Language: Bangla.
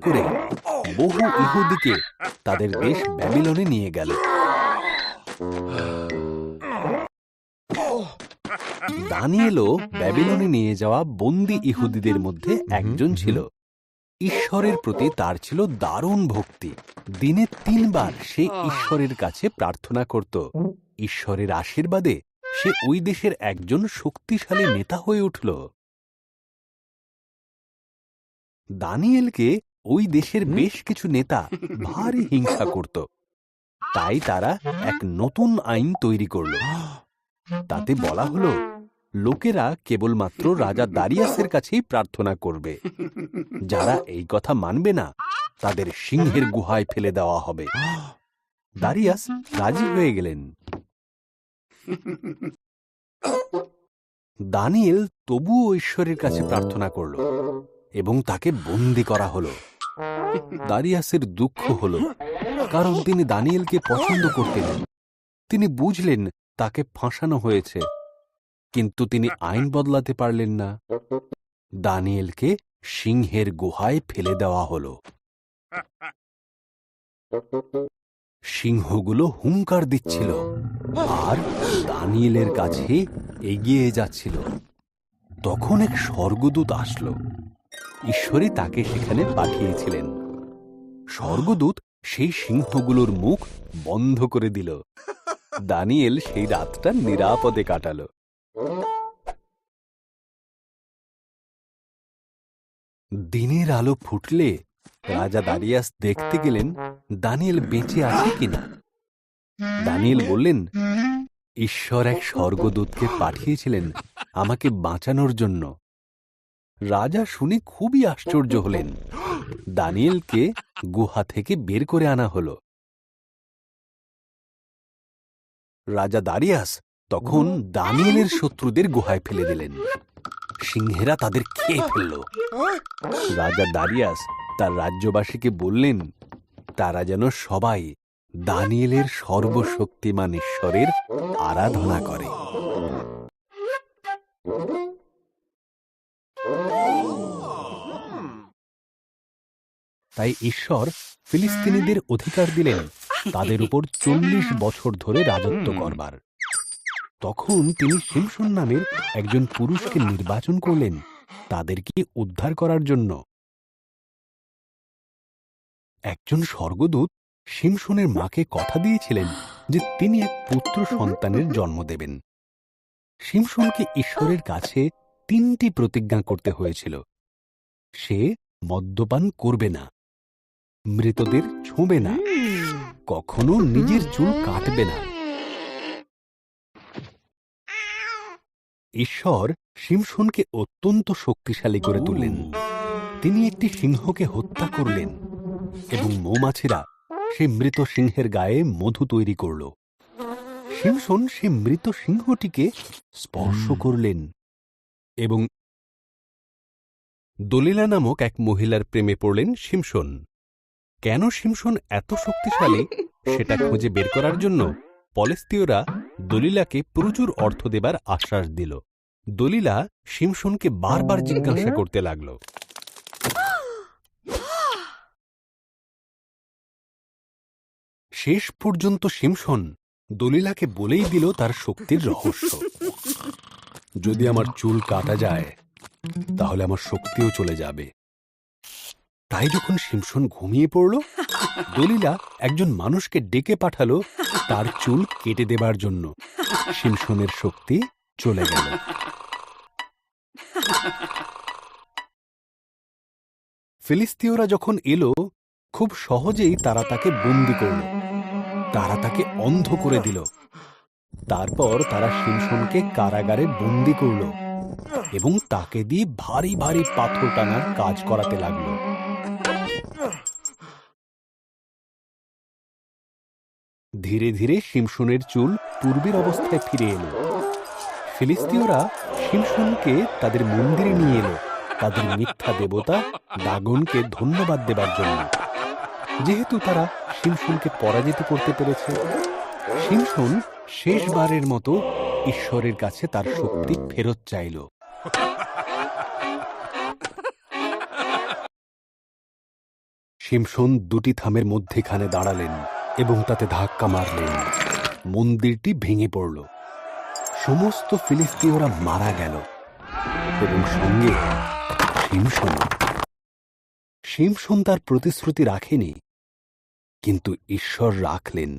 করে বহু ইহুদিকে তাদের দেশ ব্যাবিলনে নিয়ে গেল। দানিয়েলও ব্যাবিলনে নিয়ে যাওয়া বন্দী ইহুদিদের মধ্যে একজন ছিল। ঈশ্বরের প্রতি তার ছিল দারুণ ভক্তি। দিনে 3 বার সে ঈশ্বরের কাছে প্রার্থনা করত। ঈশ্বরের আশীর্বাদে সে ওই দেশের একজন শক্তিশালী নেতা হয়ে উঠল। দানিয়েলকে ওই দেশের বেশ কিছু নেতা ভারী হিংসা করত। তাই তারা এক নতুন আইন তৈরি করল। তাতে বলা হলো, লোকেরা কেবলমাত্র রাজা দারিয়াসের কাছেই প্রার্থনা করবে। যারা এই কথা মানবে না, তাদের সিংহের গুহায় ফেলে দেওয়া হবে। দারিয়াস রাজি হয়ে গেলেন। দানিয়েল তবুও ঈশ্বরের কাছে প্রার্থনা করল এবং তাকে বন্দী করা হলো। দারিয়াসের দুঃখ হল, কারণ তিনি দানিয়েলকে পছন্দ করতেন। তিনি বুঝলেন তাকে ফাঁসানো হয়েছে, কিন্তু তিনি আইন বদলাতে পারলেন না। দানিয়েলকে সিংহের গুহায় ফেলে দেওয়া হলো। সিংহগুলো হুঙ্কার দিচ্ছিল আর দানিয়েলের কাছে এগিয়ে যাচ্ছিল। তখন এক স্বর্গদূত আসলো। ঈশ্বরই তাকে সেখানে পাঠিয়েছিলেন। স্বর্গদূত সেই সিংহগুলোর মুখ বন্ধ করে দিল। দানিয়েল সেই রাতটা নিরাপদে কাটাল। দিনের আলো ফুটলে রাজা দারিয়াস দেখতে গেলেন দানিয়েল বেঁচে আছে কিনা। দানিয়েল বললেন, ঈশ্বর এক স্বর্গদূতকে পাঠিয়েছিলেন আমাকে বাঁচানোর জন্য। রাজা শুনে খুবই আশ্চর্য হলেন। দানিয়েলকে গুহা থেকে বের করে আনা হল। রাজা দারিয়াস তখন দানিয়েলের শত্রুদের গুহায় ফেলে দিলেন। সিংহেরা তাদের খেয়ে ফেলল। রাজা দারিয়াস তার রাজ্যবাসীকে বললেন, তারা যেন সবাই দানিয়েলের সর্বশক্তিমান ঈশ্বরের আরাধনা করে। তাই ঈশ্বর ফিলিস্তিনিদের অধিকার দিলেন তাদের উপর 40 বছর ধরে রাজত্ব করবার। তখন তিনি শিমশন নামের একজন পুরুষকে নির্বাচন করলেন তাদেরকে উদ্ধার করার জন্য। একজন স্বর্গদূত শিমশনের মাকে কথা দিয়েছিলেন যে তিনি এক পুত্র সন্তানের জন্ম দেবেন। শিমশনকে ঈশ্বরের কাছে 3টি প্রতিজ্ঞা করতে হয়েছিল। সে মদ্যপান করবে না, মৃতদের ছোঁবে না, কখনো নিজের চুল কাটবে না। ঈশ্বর শিমশনকে অত্যন্ত শক্তিশালী করে তুললেন। তিনি একটি সিংহকে হত্যা করলেন এবং মৌমাছিরা সে মৃত সিংহের গায়ে মধু তৈরি করল। শিমশন সে মৃত সিংহটিকে স্পর্শ করলেন এবং দলিলা নামক এক মহিলার প্রেমে পড়লেন শিমশন। কেন শিমশন এত শক্তিশালী সেটা খুঁজে বের করার জন্য পলেস্তীয়রা দলিলাকে প্রচুর অর্থ দেবার আশ্বাস দিল। দলিলা শিমশনকে বারবার জিজ্ঞাসা করতে লাগল। শেষ পর্যন্ত শিমশন দলিলাকে বলেই দিল তার শক্তির রহস্য। যদি আমার চুল কাটা যায় তাহলে আমার শক্তিও চলে যাবে। তাই যখন শিমশন ঘুমিয়ে পড়ল, দলিলা একজন মানুষকে ডেকে পাঠালো তার চুল কেটে দেবার জন্য। শিমশনের শক্তি চলে গেল। ফিলিস্তীয়রা যখন এলো, খুব সহজেই তারা তাকে বন্দী করল। তারা তাকে অন্ধ করে দিল। তারপর তারা শিমশনকে কারাগারে বন্দী করল এবং তাকে দিয়ে ভারী ভারী পাথর টানার কাজ করাতে লাগলো। ধীরে ধীরে শিমশনের চুল পূর্বের অবস্থায় ফিরে এলো। ফিলিস্তীয়রা শিমশনকে তাদের মন্দিরে নিয়ে এলো তাদের মিথ্যা দেবতা দাগনকে ধন্যবাদ দেবার জন্য। যেহেতু তারা শিমশনকে পরাজিত করতে পেরেছে, শিমশন শেষবারের মতো ঈশ্বরের কাছে তার শক্তি ফেরত চাইল। শিমশোন দুটি থামের মধ্যেখানে দাঁড়ালেন এবং তাতে ধাক্কা মারলেন। মন্দিরটি ভেঙে পড়ল। সমস্ত ফিলিস্তিয়রা মারা গেল এবং সঙ্গে শিমশোন। শিমশোন তার প্রতিশ্রুতি রাখেনি, কিন্তু ঈশ্বর রাখলেন।